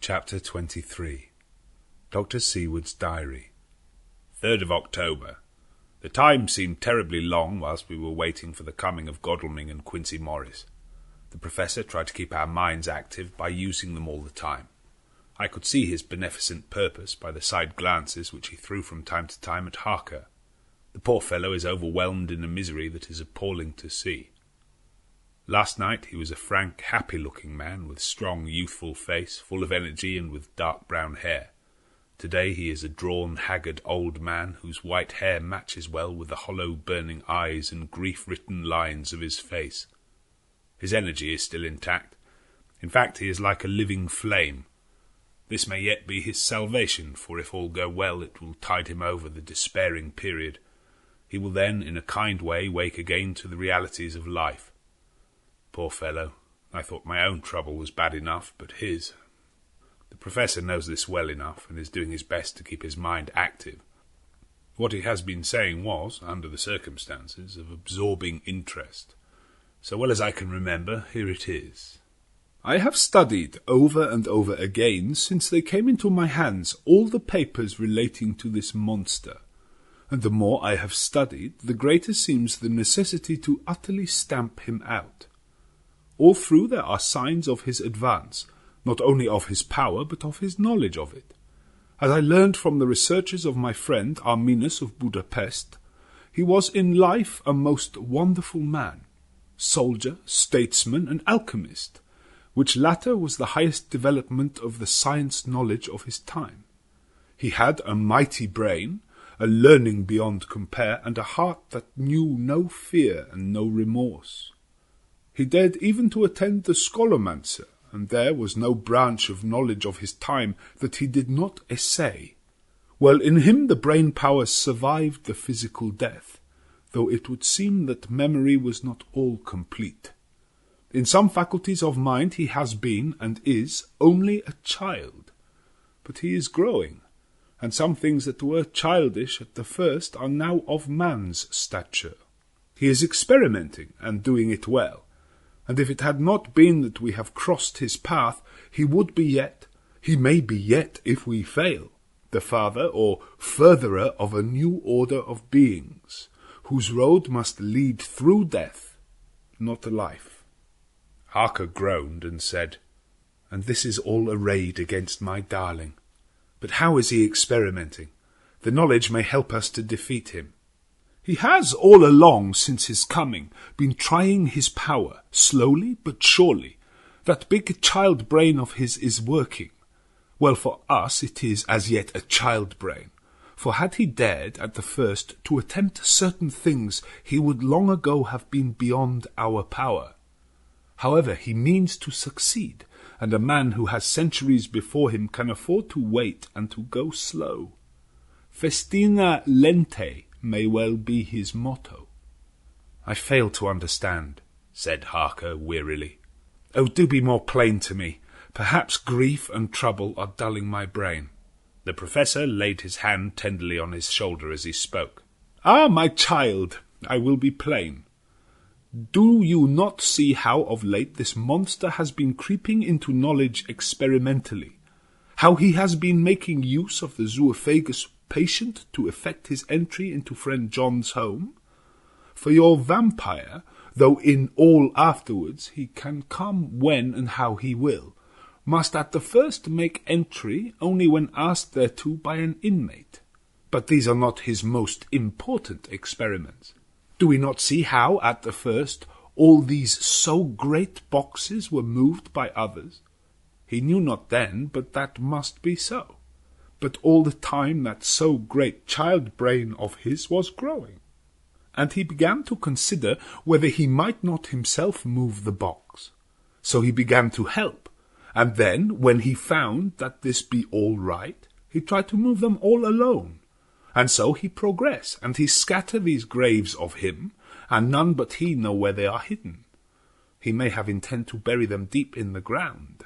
Chapter 23. Dr. Seward's Diary. 3rd of October. The time seemed terribly long whilst we were waiting for the coming of Godalming and Quincey Morris. The Professor tried to keep our minds active by using them all the time. I could see his beneficent purpose by the side glances which he threw from time to time at Harker. The poor fellow is overwhelmed in a misery that is appalling to see. Last night he was a frank, happy-looking man, with strong, youthful face, full of energy and with dark brown hair. Today he is a drawn, haggard old man, whose white hair matches well with the hollow, burning eyes and grief-written lines of his face. His energy is still intact. In fact, he is like a living flame. This may yet be his salvation, for if all go well it will tide him over the despairing period. He will then, in a kind way, wake again to the realities of life. Poor fellow, I thought my own trouble was bad enough, but his... The Professor knows this well enough, and is doing his best to keep his mind active. What he has been saying was, under the circumstances, of absorbing interest. So well as I can remember, here it is. I have studied over and over again, since they came into my hands, all the papers relating to this monster. And the more I have studied, the greater seems the necessity to utterly stamp him out. All through there are signs of his advance, not only of his power, but of his knowledge of it. As I learned from the researches of my friend Arminus of Budapest, he was in life a most wonderful man, soldier, statesman, and alchemist, which latter was the highest development of the science knowledge of his time. He had a mighty brain, a learning beyond compare, and a heart that knew no fear and no remorse. He dared even to attend the scholomancer, and there was no branch of knowledge of his time that he did not essay. Well, in him the brain power survived the physical death, though it would seem that memory was not all complete. In some faculties of mind he has been, and is, only a child. But he is growing, and some things that were childish at the first are now of man's stature. He is experimenting, and doing it well. And if it had not been that we have crossed his path, he would be yet, he may be yet if we fail, the father or furtherer of a new order of beings, whose road must lead through death, not life. Harker groaned and said, And this is all arrayed against my darling. But how is he experimenting? The knowledge may help us to defeat him. He has all along since his coming been trying his power, slowly but surely. That big child brain of his is working. Well, for us it is as yet a child brain, for had he dared at the first to attempt certain things, he would long ago have been beyond our power. However, he means to succeed, and a man who has centuries before him can afford to wait and to go slow. Festina lente may well be his motto. I fail to understand, said Harker wearily. Oh, do be more plain to me. Perhaps grief and trouble are dulling my brain. The Professor laid his hand tenderly on his shoulder as he spoke. Ah, my child, I will be plain. Do you not see how of late this monster has been creeping into knowledge experimentally? How he has been making use of the zoophagous patient to effect his entry into friend John's home? For your vampire, though in all afterwards he can come when and how he will, must at the first make entry only when asked thereto by an inmate. But these are not his most important experiments. Do we not see how, at the first, all these so great boxes were moved by others? He knew not then, but that must be so. But all the time that so great child brain of his was growing. And he began to consider whether he might not himself move the box. So he began to help, and then, when he found that this be all right, he tried to move them all alone. And so he progress, and he scatter these graves of him, and none but he know where they are hidden. He may have intent to bury them deep in the ground,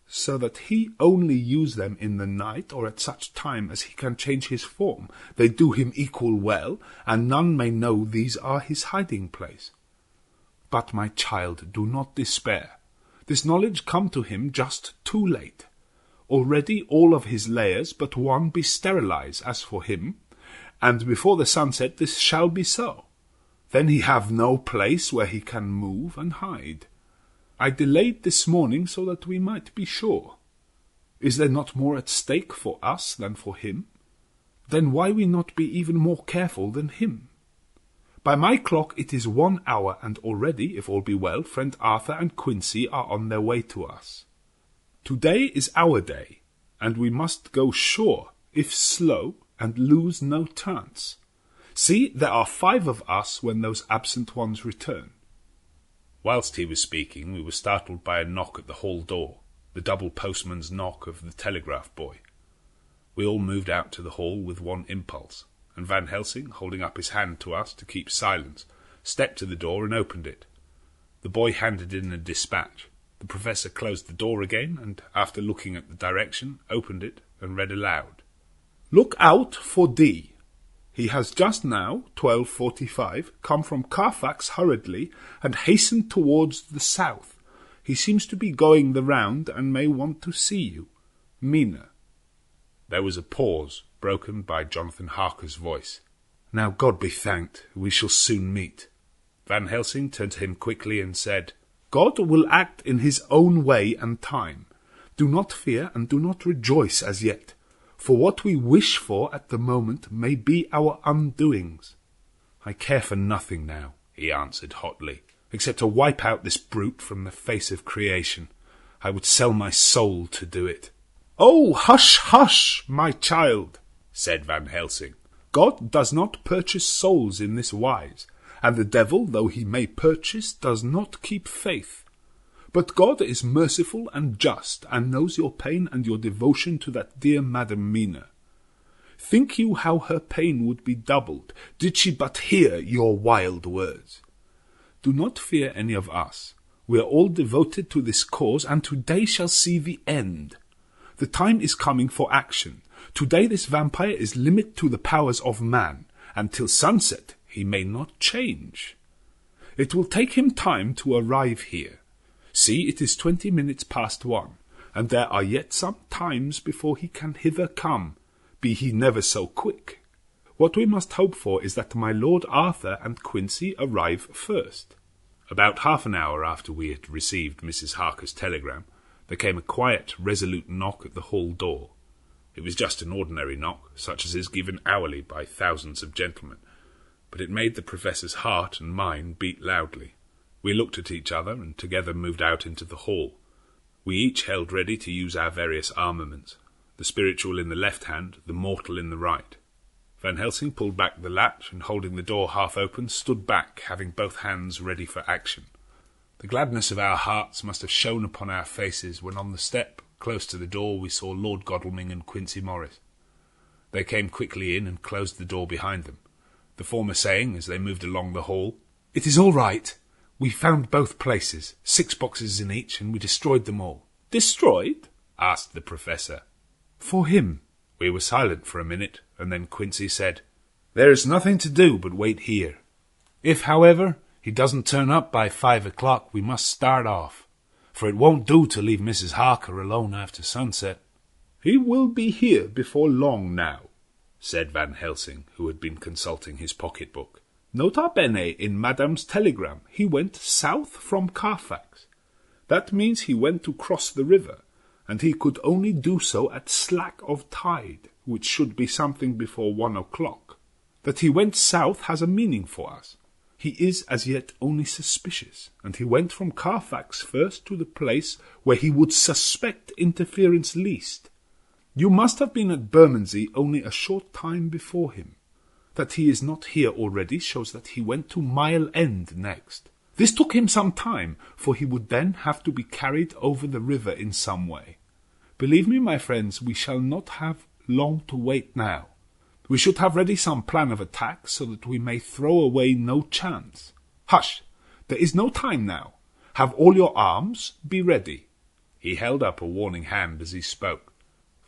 so that he only use them in the night, or at such time as he can change his form. They do him equal well, and none may know these are his hiding place. But, my child, do not despair. This knowledge come to him just too late. already all of his layers but one be sterilized as for him, and before the sunset this shall be so. Then he have no place where he can move and hide. I delayed this morning so that we might be sure. Is there not more at stake for us than for him? Then why we not be even more careful than him? By my clock it is 1 hour, and already, if all be well, friend Arthur and Quincy are on their way to us. Today is our day, and we must go sure, if slow, and lose no chance. See, there are 5 of us when those absent ones return. Whilst he was speaking, we were startled by a knock at the hall door, the double postman's knock of the telegraph boy. We all moved out to the hall with one impulse, and Van Helsing, holding up his hand to us to keep silence, stepped to the door and opened it. The boy handed in a dispatch. The professor closed the door again, and, after looking at the direction, opened it and read aloud. Look out for D. He has just now, 12:45, come from Carfax hurriedly, and hastened towards the south. He seems to be going the round, and may want to see you. Mina. There was a pause, broken by Jonathan Harker's voice. Now God be thanked, we shall soon meet. Van Helsing turned to him quickly and said, God will act in his own way and time. Do not fear and do not rejoice as yet, for what we wish for at the moment may be our undoings. I care for nothing now, he answered hotly, except to wipe out this brute from the face of creation. I would sell my soul to do it. Oh, hush, hush, my child, said Van Helsing. God does not purchase souls in this wise, and the devil, though he may purchase, does not keep faith. But God is merciful and just, and knows your pain and your devotion to that dear Madam Mina. Think you how her pain would be doubled, did she but hear your wild words? Do not fear any of us. We are all devoted to this cause, and today shall see the end. The time is coming for action. Today this vampire is limit to the powers of man, and till sunset he may not change. It will take him time to arrive here. See, it is 20 minutes past 1, and there are yet some times before he can hither come, be he never so quick. What we must hope for is that my Lord Arthur and Quincy arrive first. About half an hour after we had received Mrs. Harker's telegram, there came a quiet, resolute knock at the hall door. It was just an ordinary knock, such as is given hourly by thousands of gentlemen, but it made the professor's heart and mine beat loudly. We looked at each other, and together moved out into the hall. We each held ready to use our various armaments, the spiritual in the left hand, the mortal in the right. Van Helsing pulled back the latch, and holding the door half open, stood back, having both hands ready for action. The gladness of our hearts must have shone upon our faces when on the step, close to the door, we saw Lord Godalming and Quincy Morris. They came quickly in and closed the door behind them, the former saying, as they moved along the hall, It is all right. We found both places, 6 boxes in each, and we destroyed them all. Destroyed? Asked the professor. For him. We were silent for a minute, and then Quincy said, There is nothing to do but wait here. If, however, he doesn't turn up by 5 o'clock, we must start off, for it won't do to leave Mrs. Harker alone after sunset. He will be here before long now, said Van Helsing, who had been consulting his pocket-book. Nota bene, in Madame's telegram, he went south from Carfax. That means he went to cross the river, and he could only do so at slack of tide, which should be something before 1 o'clock. That he went south has a meaning for us. He is as yet only suspicious, and he went from Carfax first to the place where he would suspect interference least. You must have been at Bermondsey only a short time before him. That he is not here already shows that he went to Mile End next. This took him some time, for he would then have to be carried over the river in some way. Believe me, my friends, we shall not have long to wait now. We should have ready some plan of attack, so that we may throw away no chance. Hush! There is no time now. Have all your arms, be ready. He held up a warning hand as he spoke,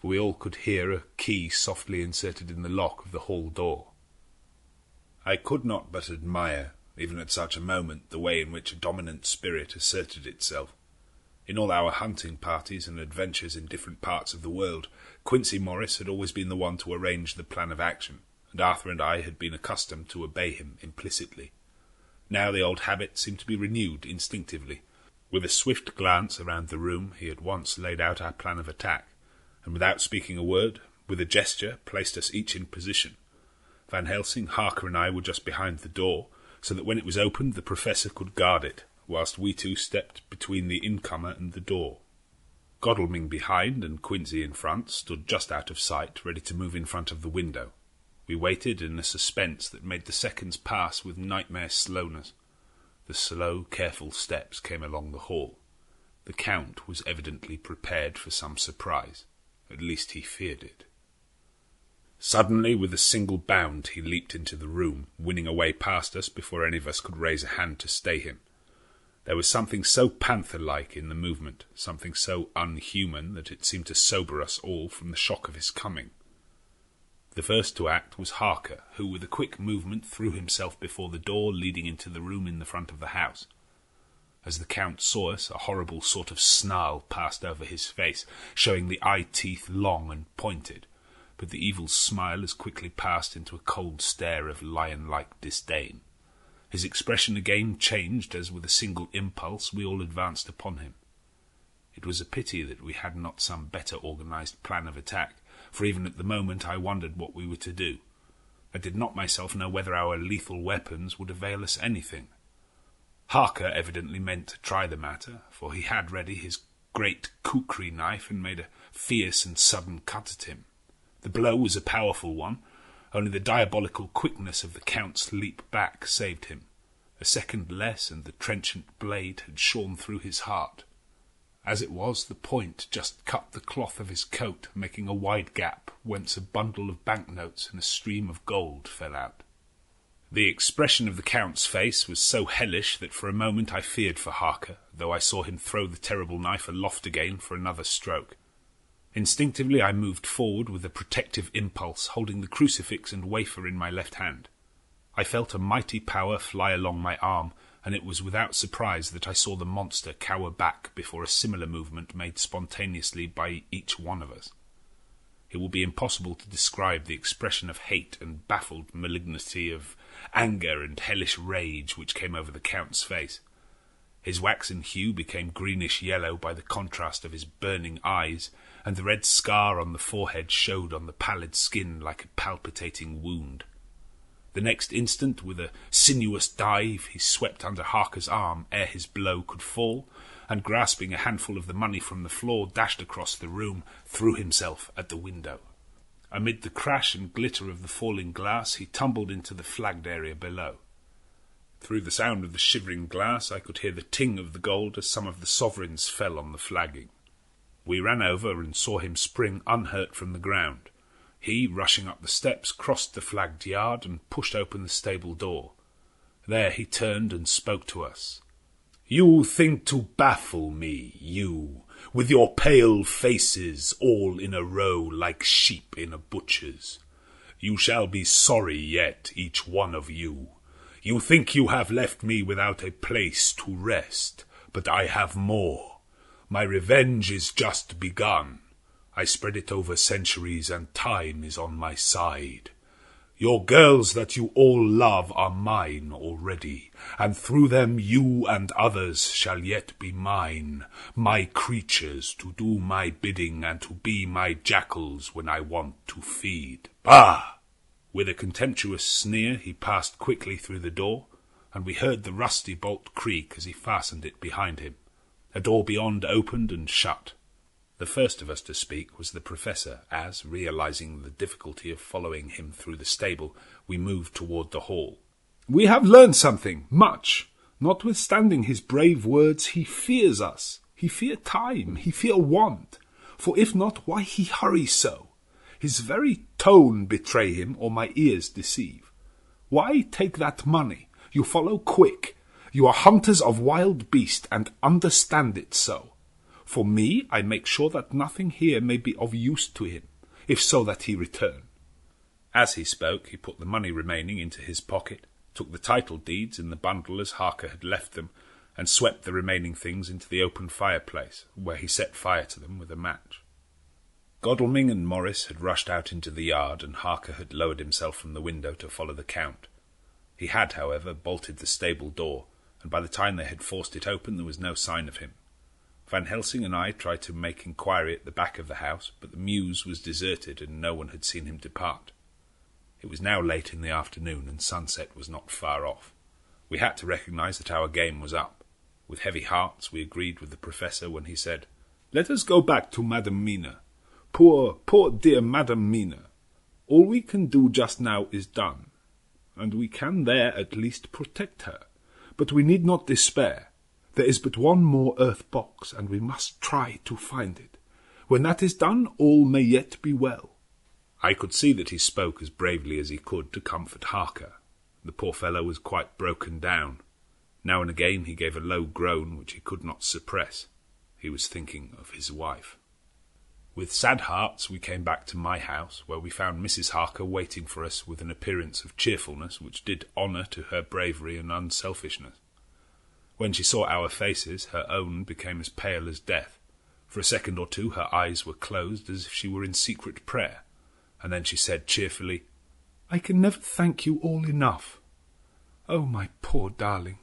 for we all could hear a key softly inserted in the lock of the hall door. I could not but admire, even at such a moment, the way in which a dominant spirit asserted itself. In all our hunting parties and adventures in different parts of the world, Quincy Morris had always been the one to arrange the plan of action, and Arthur and I had been accustomed to obey him implicitly. Now the old habit seemed to be renewed instinctively. With a swift glance around the room, he at once laid out our plan of attack, and without speaking a word, with a gesture, placed us each in position. Van Helsing, Harker and I were just behind the door, so that when it was opened the Professor could guard it, whilst we two stepped between the incomer and the door. Godalming behind and Quincy in front stood just out of sight, ready to move in front of the window. We waited in a suspense that made the seconds pass with nightmare slowness. The slow, careful steps came along the hall. The Count was evidently prepared for some surprise. At least he feared it. Suddenly, with a single bound, he leaped into the room, winning a way past us before any of us could raise a hand to stay him. There was something so panther-like in the movement, something so unhuman that it seemed to sober us all from the shock of his coming. The first to act was Harker, who with a quick movement threw himself before the door leading into the room in the front of the house. As the Count saw us, a horrible sort of snarl passed over his face, showing the eye-teeth long and pointed, but the evil smile as quickly passed into a cold stare of lion-like disdain. His expression again changed as with a single impulse we all advanced upon him. It was a pity that we had not some better organized plan of attack, for even at the moment I wondered what we were to do. I did not myself know whether our lethal weapons would avail us anything. Harker evidently meant to try the matter, for he had ready his great kukri knife and made a fierce and sudden cut at him. The blow was a powerful one, only the diabolical quickness of the Count's leap back saved him. A second less, and the trenchant blade had shorn through his heart. As it was, the point just cut the cloth of his coat, making a wide gap, whence a bundle of banknotes and a stream of gold fell out. The expression of the Count's face was so hellish that for a moment I feared for Harker, though I saw him throw the terrible knife aloft again for another stroke. Instinctively I moved forward with a protective impulse, holding the crucifix and wafer in my left hand. I felt a mighty power fly along my arm, and it was without surprise that I saw the monster cower back before a similar movement made spontaneously by each one of us. It will be impossible to describe the expression of hate and baffled malignity, of anger and hellish rage which came over the Count's face. His waxen hue became greenish-yellow by the contrast of his burning eyes, and the red scar on the forehead showed on the pallid skin like a palpitating wound. The next instant, with a sinuous dive, he swept under Harker's arm ere his blow could fall, and grasping a handful of the money from the floor, dashed across the room, threw himself at the window. Amid the crash and glitter of the falling glass, he tumbled into the flagged area below. Through the sound of the shivering glass, I could hear the ting of the gold as some of the sovereigns fell on the flagging. We ran over and saw him spring unhurt from the ground. He, rushing up the steps, crossed the flagged yard and pushed open the stable door. There he turned and spoke to us. "You think to baffle me, you, with your pale faces all in a row like sheep in a butcher's. You shall be sorry yet, each one of you. You think you have left me without a place to rest, but I have more. My revenge is just begun. I spread it over centuries, and time is on my side. Your girls that you all love are mine already, and through them you and others shall yet be mine, my creatures to do my bidding and to be my jackals when I want to feed. Bah!" With a contemptuous sneer he passed quickly through the door, and we heard the rusty bolt creak as he fastened it behind him. A door beyond opened and shut. The first of us to speak was the Professor, as, realizing the difficulty of following him through the stable, we moved toward the hall. "We have learned something, much. Notwithstanding his brave words, he fears us. He fear time, he fear want. For if not, why he hurry so? His very tone betray him, or my ears deceive. Why take that money? You follow quick. You are hunters of wild beast, and understand it so. For me, I make sure that nothing here may be of use to him, if so that he return." As he spoke, he put the money remaining into his pocket, took the title deeds in the bundle as Harker had left them, and swept the remaining things into the open fireplace, where he set fire to them with a match. Godalming and Morris had rushed out into the yard, and Harker had lowered himself from the window to follow the Count. He had, however, bolted the stable door, and by the time they had forced it open there was no sign of him. Van Helsing and I tried to make inquiry at the back of the house, but the mews was deserted and no one had seen him depart. It was now late in the afternoon, and sunset was not far off. We had to recognise that our game was up. With heavy hearts we agreed with the Professor when he said, "Let us go back to Madame Mina. Poor dear Madame Mina. All we can do just now is done, and we can there at least protect her. But we need not despair. There is but one more earth box, and we must try to find it. When that is done, all may yet be well." I could see that he spoke as bravely as he could to comfort Harker. The poor fellow was quite broken down. Now and again he gave a low groan which he could not suppress. He was thinking of his wife. With sad hearts we came back to my house, where we found Mrs. Harker waiting for us with an appearance of cheerfulness which did honour to her bravery and unselfishness. When she saw our faces, her own became as pale as death. For a second or two her eyes were closed as if she were in secret prayer, and then she said cheerfully, "I can never thank you all enough. Oh, my poor darling."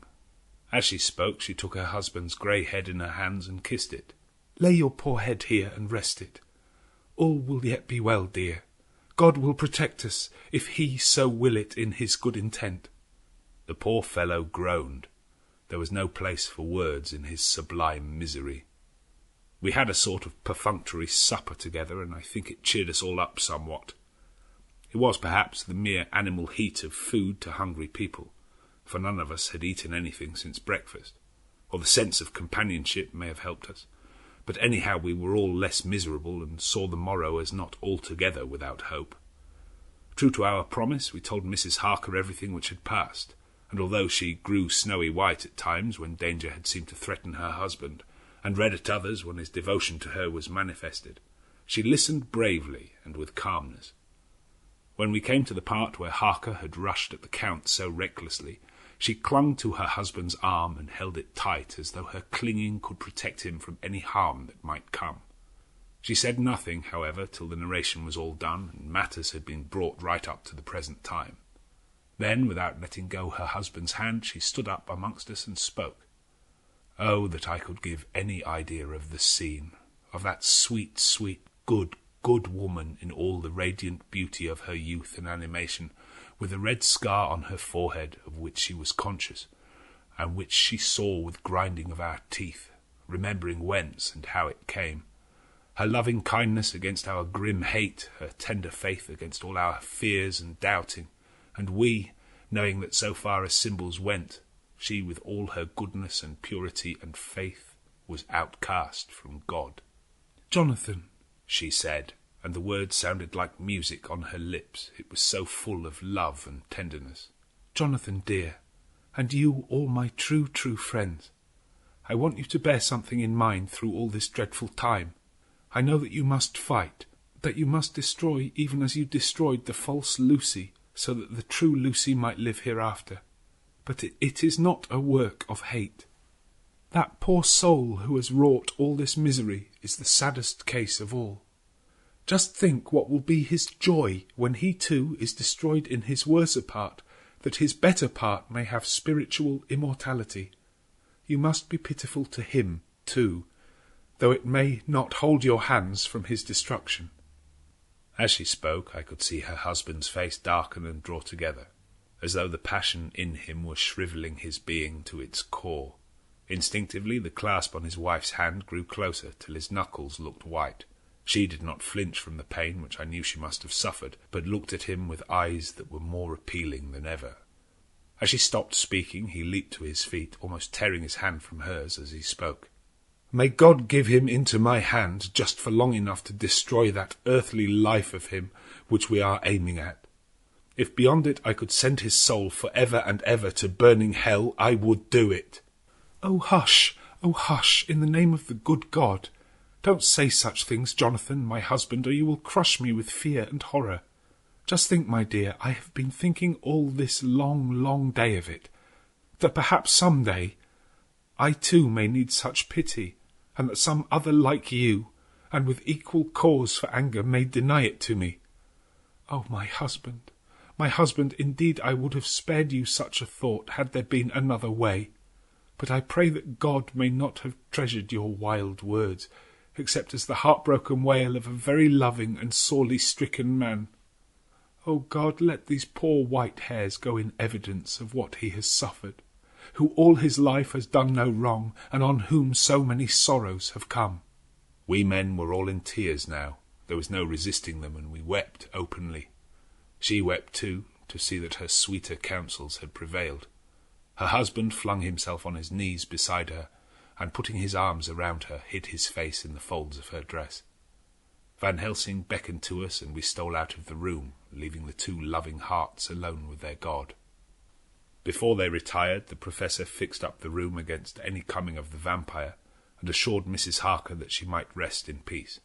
As she spoke she took her husband's grey head in her hands and kissed it. "Lay your poor head here and rest it. All will yet be well, dear. God will protect us, if he so will it in his good intent." The poor fellow groaned. There was no place for words in his sublime misery. We had a sort of perfunctory supper together, and I think it cheered us all up somewhat. It was perhaps the mere animal heat of food to hungry people, for none of us had eaten anything since breakfast, or the sense of companionship may have helped us. But anyhow we were all less miserable, and saw the morrow as not altogether without hope. True to our promise, we told Mrs. Harker everything which had passed, and although she grew snowy white at times when danger had seemed to threaten her husband, and red at others when his devotion to her was manifested, she listened bravely and with calmness. When we came to the part where Harker had rushed at the Count so recklessly, she clung to her husband's arm and held it tight, as though her clinging could protect him from any harm that might come. She said nothing, however, till the narration was all done, and matters had been brought right up to the present time. Then, without letting go her husband's hand, she stood up amongst us and spoke. Oh, that I could give any idea of the scene, of that sweet, sweet, good woman in all the radiant beauty of her youth and animation, with a red scar on her forehead of which she was conscious, and which she saw with grinding of our teeth, remembering whence and how it came, her loving kindness against our grim hate, her tender faith against all our fears and doubting, and we, knowing that so far as symbols went, she with all her goodness and purity and faith was outcast from God. "Jonathan," she said, and the words sounded like music on her lips, it was so full of love and tenderness. "Jonathan, dear, and you all my true friends, I want you to bear something in mind through all this dreadful time. I know that you must fight, that you must destroy even as you destroyed the false Lucy, so that the true Lucy might live hereafter. But it is not a work of hate. That poor soul who has wrought all this misery is the saddest case of all. Just think what will be his joy when he too is destroyed in his worser part, that his better part may have spiritual immortality. You must be pitiful to him too, though it may not hold your hands from his destruction." As she spoke, I could see her husband's face darken and draw together, as though the passion in him were shrivelling his being to its core. Instinctively the clasp on his wife's hand grew closer, till his knuckles looked white. She did not flinch from the pain which I knew she must have suffered, but looked at him with eyes that were more appealing than ever. As she stopped speaking, he leaped to his feet, almost tearing his hand from hers as he spoke. "May God give him into my hand just for long enough to destroy that earthly life of him which we are aiming at. If beyond it I could send his soul for ever and ever to burning hell, I would do it." Oh, hush, in the name of the good God. Don't say such things, Jonathan, my husband, or you will crush me with fear and horror. Just think, my dear, I have been thinking all this long day of it, that perhaps some day I too may need such pity, and that some other like you, and with equal cause for anger, may deny it to me. Oh, my husband, indeed I would have spared you such a thought, had there been another way. But I pray that God may not have treasured your wild words, except as the heartbroken wail of a very loving and sorely stricken man. O God, let these poor white hairs go in evidence of what he has suffered, who all his life has done no wrong, and on whom so many sorrows have come. We men were all in tears now. There was no resisting them, and we wept openly. She wept too, to see that her sweeter counsels had prevailed. Her husband flung himself on his knees beside her, and putting his arms around her, hid his face in the folds of her dress. Van Helsing beckoned to us, and we stole out of the room, leaving the two loving hearts alone with their God. Before they retired, the professor fixed up the room against any coming of the vampire, and assured Mrs. Harker that she might rest in peace.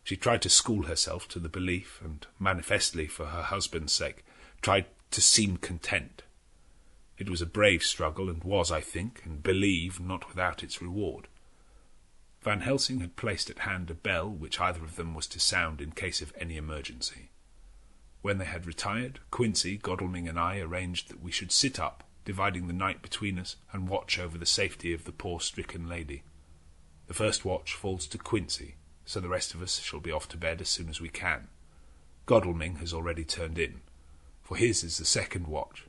She tried to school herself to the belief, and manifestly for her husband's sake, tried to seem content. It was a brave struggle, and was, I think, and believe, not without its reward. Van Helsing had placed at hand a bell which either of them was to sound in case of any emergency. When they had retired, Quincy, Godalming, and I arranged that we should sit up, dividing the night between us, and watch over the safety of the poor stricken lady. The first watch falls to Quincy, so the rest of us shall be off to bed as soon as we can. Godalming has already turned in, for his is the second watch.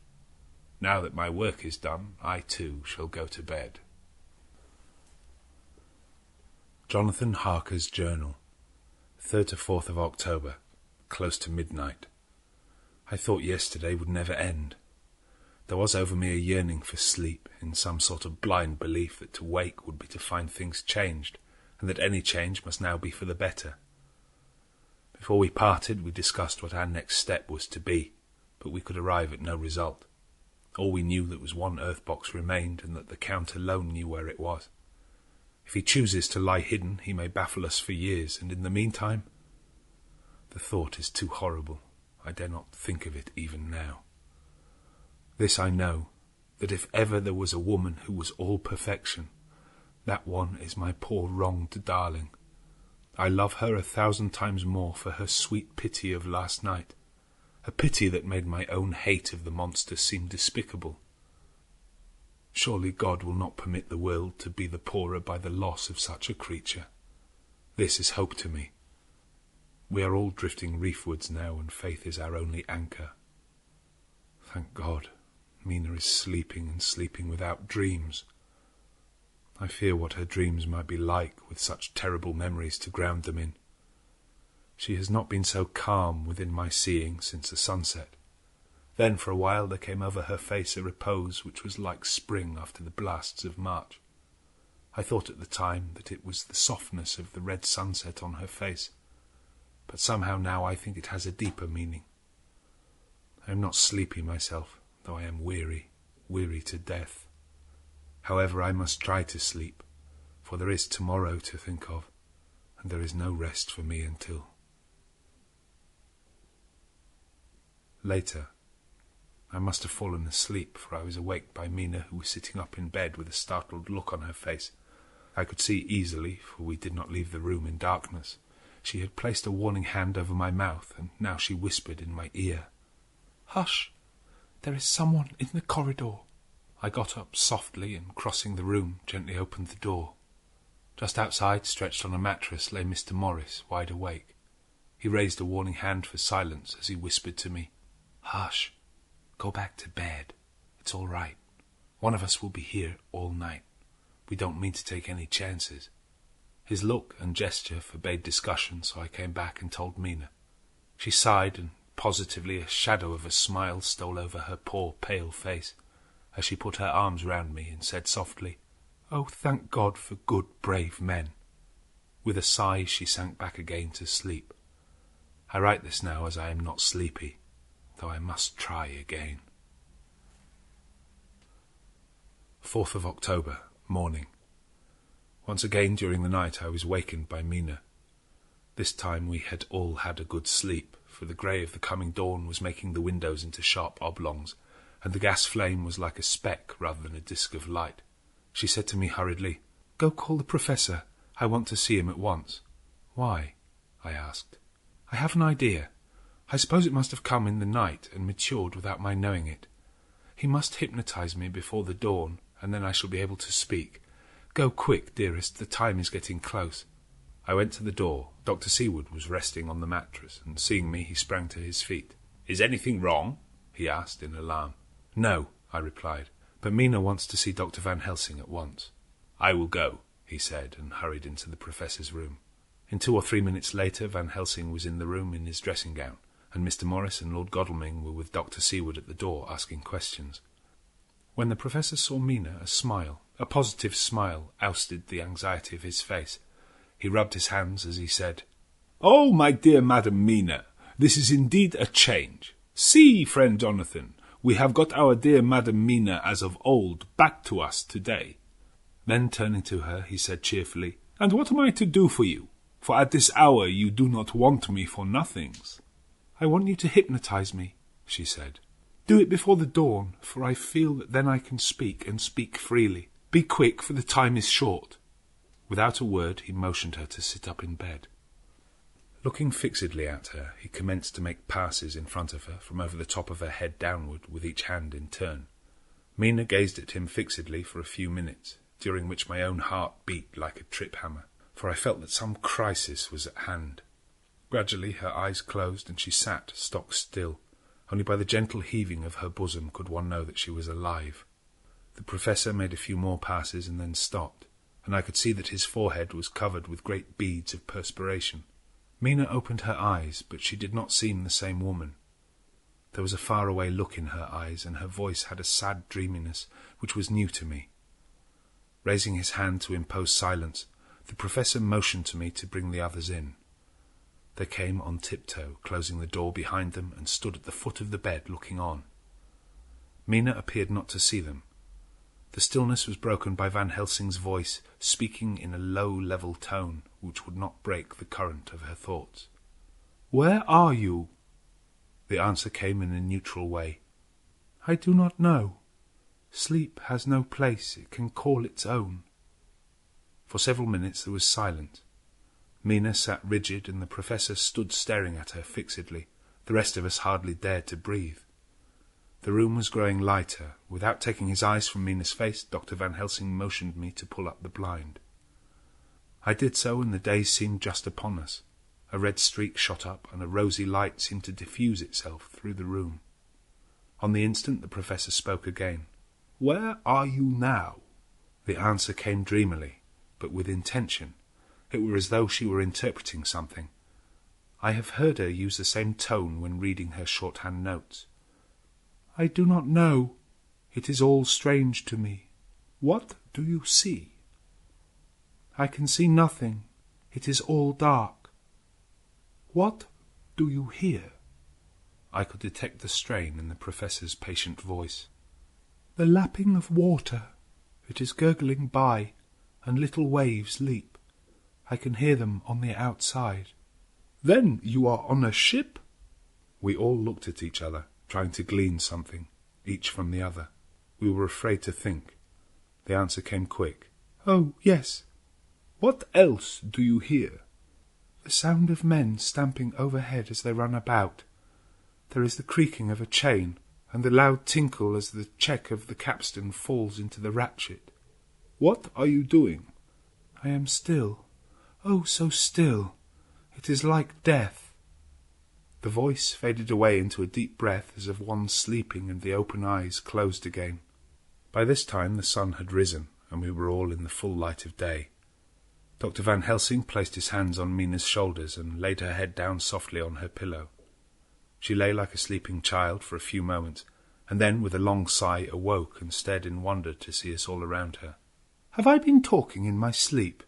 Now that my work is done, I too shall go to bed. Jonathan Harker's Journal, 3rd to 4th of October, close to midnight. I thought yesterday would never end. There was over me a yearning for sleep, in some sort of blind belief that to wake would be to find things changed, and that any change must now be for the better. Before we parted, we discussed what our next step was to be, but we could arrive at no result. All we knew that was one earth box remained, and that the Count alone knew where it was. If he chooses to lie hidden, he may baffle us for years, and in the meantime... The thought is too horrible. I dare not think of it even now. This I know, that if ever there was a woman who was all perfection, that one is my poor wronged darling. I love her 1,000 times more for her sweet pity of last night, a pity that made my own hate of the monster seem despicable. Surely God will not permit the world to be the poorer by the loss of such a creature. This is hope to me. We are all drifting reefwards now, and faith is our only anchor. Thank God, Mina is sleeping, and sleeping without dreams. I fear what her dreams might be like, with such terrible memories to ground them in. She has not been so calm within my seeing since the sunset. Then for a while there came over her face a repose which was like spring after the blasts of March. I thought at the time that it was the softness of the red sunset on her face, but somehow now I think it has a deeper meaning. I am not sleepy myself, though I am weary to death. However, I must try to sleep, for there is tomorrow to think of, and there is no rest for me until... Later, I must have fallen asleep, for I was awaked by Mina, who was sitting up in bed with a startled look on her face. I could see easily, for we did not leave the room in darkness. She had placed a warning hand over my mouth, and now she whispered in my ear, "Hush! There is someone in the corridor." I got up softly, and crossing the room, gently opened the door. Just outside, stretched on a mattress, lay Mr. Morris, wide awake. He raised a warning hand for silence as he whispered to me, "Hush! Go back to bed. It's all right. One of us will be here all night. We don't mean to take any chances." His look and gesture forbade discussion, so I came back and told Mina. She sighed, and positively a shadow of a smile stole over her poor pale face, as she put her arms round me and said softly, "Oh, thank God for good, brave men." With a sigh she sank back again to sleep. I write this now as I am not sleepy, though I must try again. 4th of October, morning. Once again during the night I was wakened by Mina. This time we had all had a good sleep, for the grey of the coming dawn was making the windows into sharp oblongs, and the gas flame was like a speck rather than a disk of light. She said to me hurriedly, "Go call the Professor. I want to see him at once." "Why?" I asked. "I have an idea. I suppose it must have come in the night and matured without my knowing it. He must hypnotize me before the dawn, and then I shall be able to speak. Go quick, dearest, the time is getting close." I went to the door. Dr. Seward was resting on the mattress, and seeing me he sprang to his feet. "Is anything wrong?" he asked in alarm. "No," I replied, "but Mina wants to see Dr. Van Helsing at once." "I will go," he said, and hurried into the Professor's room. In 2 or 3 minutes later Van Helsing was in the room in his dressing gown, and Mr. Morris and Lord Godalming were with Dr. Seward at the door asking questions. When the Professor saw Mina, a positive smile, ousted the anxiety of his face. He rubbed his hands as he said, "Oh, my dear Madam Mina, this is indeed a change. See, friend Jonathan, we have got our dear Madam Mina as of old back to us today." Then turning to her, he said cheerfully, "And what am I to do for you? For at this hour you do not want me for nothings." "I want you to hypnotize me," she said. "Do it before the dawn, for I feel that then I can speak, and speak freely. Be quick, for the time is short." Without a word, he motioned her to sit up in bed. Looking fixedly at her, he commenced to make passes in front of her, from over the top of her head downward, with each hand in turn. Mina gazed at him fixedly for a few minutes, during which my own heart beat like a trip-hammer, for I felt that some crisis was at hand. Gradually her eyes closed, and she sat stock still. Only by the gentle heaving of her bosom could one know that she was alive. The Professor made a few more passes and then stopped, and I could see that his forehead was covered with great beads of perspiration. Mina opened her eyes, but she did not seem the same woman. There was a far-away look in her eyes, and her voice had a sad dreaminess which was new to me. Raising his hand to impose silence, the Professor motioned to me to bring the others in. They came on tiptoe, closing the door behind them, and stood at the foot of the bed looking on. Mina appeared not to see them. The stillness was broken by Van Helsing's voice, speaking in a low, level tone which would not break the current of her thoughts. "Where are you?" The answer came in a neutral way. "I do not know. Sleep has no place it can call its own." For several minutes there was silence. Mina sat rigid, and the Professor stood staring at her fixedly. The rest of us hardly dared to breathe. The room was growing lighter. Without taking his eyes from Mina's face, Dr. Van Helsing motioned me to pull up the blind. I did so, and the day seemed just upon us. A red streak shot up, and a rosy light seemed to diffuse itself through the room. On the instant the Professor spoke again. "Where are you now?" The answer came dreamily, but with intention. It were as though she were interpreting something. I have heard her use the same tone when reading her shorthand notes. "I do not know. It is all strange to me." "What do you see?" "I can see nothing. It is all dark." "What do you hear?" I could detect the strain in the Professor's patient voice. "The lapping of water. It is gurgling by, and little waves leap. I can hear them on the outside." "Then you are on a ship?" We all looked at each other, trying to glean something, each from the other. We were afraid to think. The answer came quick. "Oh, yes." "What else do you hear?" "The sound of men stamping overhead as they run about. There is the creaking of a chain, and the loud tinkle as the check of the capstan falls into the ratchet." "What are you doing?" "I am still. Oh, so still. It is like death." The voice faded away into a deep breath as of one sleeping, and the open eyes closed again. By this time the sun had risen, and we were all in the full light of day. Dr. Van Helsing placed his hands on Mina's shoulders and laid her head down softly on her pillow. She lay like a sleeping child for a few moments, and then with a long sigh awoke and stared in wonder to see us all around her. "Have I been talking in my sleep?"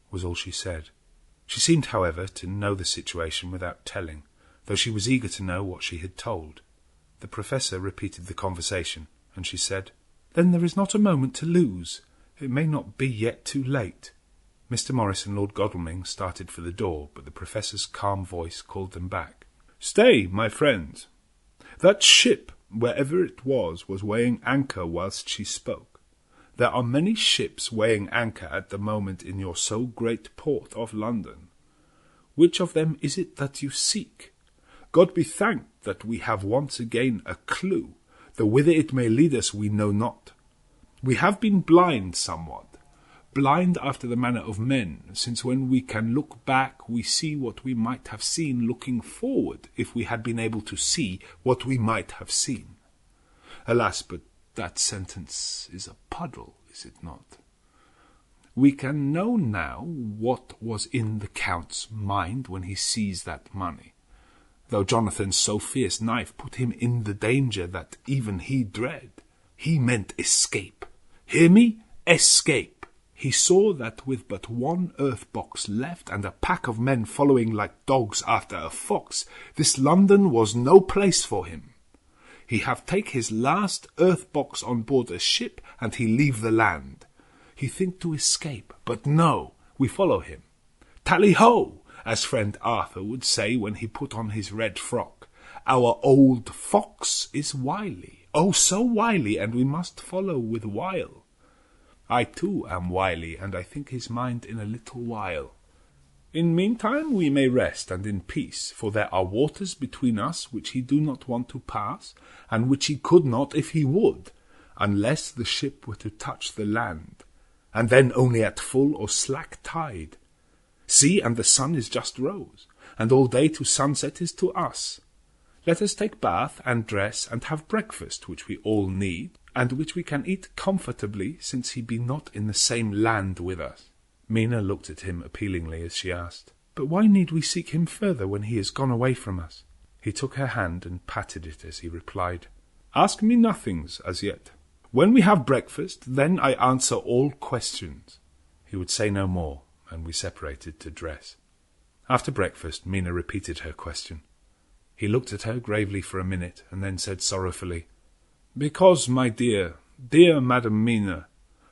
was all she said. She seemed, however, to know the situation without telling, though she was eager to know what she had told. The Professor repeated the conversation, and she said, "Then there is not a moment to lose. It may not be yet too late." Mr. Morris and Lord Godalming started for the door, but the Professor's calm voice called them back. "Stay, my friends. That ship, wherever it was weighing anchor whilst she spoke. There are many ships weighing anchor at the moment in your so great port of London. Which of them is it that you seek? God be thanked that we have once again a clue, though whither it may lead us we know not. We have been blind somewhat, blind after the manner of men, since when we can look back we see what we might have seen looking forward, if we had been able to see what we might have seen. Alas, but that sentence is a puddle, is it not? We can know now what was in the Count's mind when he seized that money, though Jonathan's so fierce knife put him in the danger that even he dread. He meant escape. Hear me? Escape. He saw that with but one earth-box left and a pack of men following like dogs after a fox, this London was no place for him. He have take his last earth-box on board a ship, and he leave the land. He think to escape, but no, we follow him. Tally-ho, as friend Arthur would say when he put on his red frock. Our old fox is wily, oh so wily, and we must follow with wile. I too am wily, and I think his mind in a little while. In meantime we may rest and in peace, for there are waters between us which he do not want to pass, and which he could not if he would, unless the ship were to touch the land, and then only at full or slack tide. See, and the sun is just rose, and all day to sunset is to us. Let us take bath and dress and have breakfast, which we all need, and which we can eat comfortably, since he be not in the same land with us. Mina looked at him appealingly as she asked, "But why need we seek him further when he is gone away from us?" He took her hand and patted it as he replied, "Ask me nothings as yet. When we have breakfast, then I answer all questions." He would say no more, and we separated to dress. After breakfast, Mina repeated her question. He looked at her gravely for a minute, and then said sorrowfully, "Because, my dear, dear Madam Mina,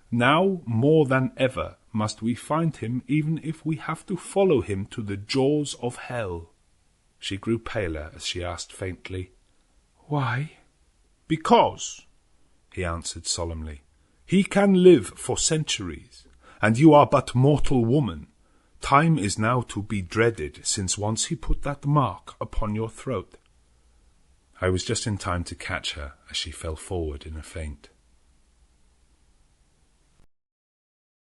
now more than ever must we find him, even if we have to follow him to the jaws of hell." She grew paler as she asked faintly, "Why?" "Because," he answered solemnly, "he can live for centuries, and you are but mortal woman. Time is now to be dreaded, since once he put that mark upon your throat." I was just in time to catch her as she fell forward in a faint.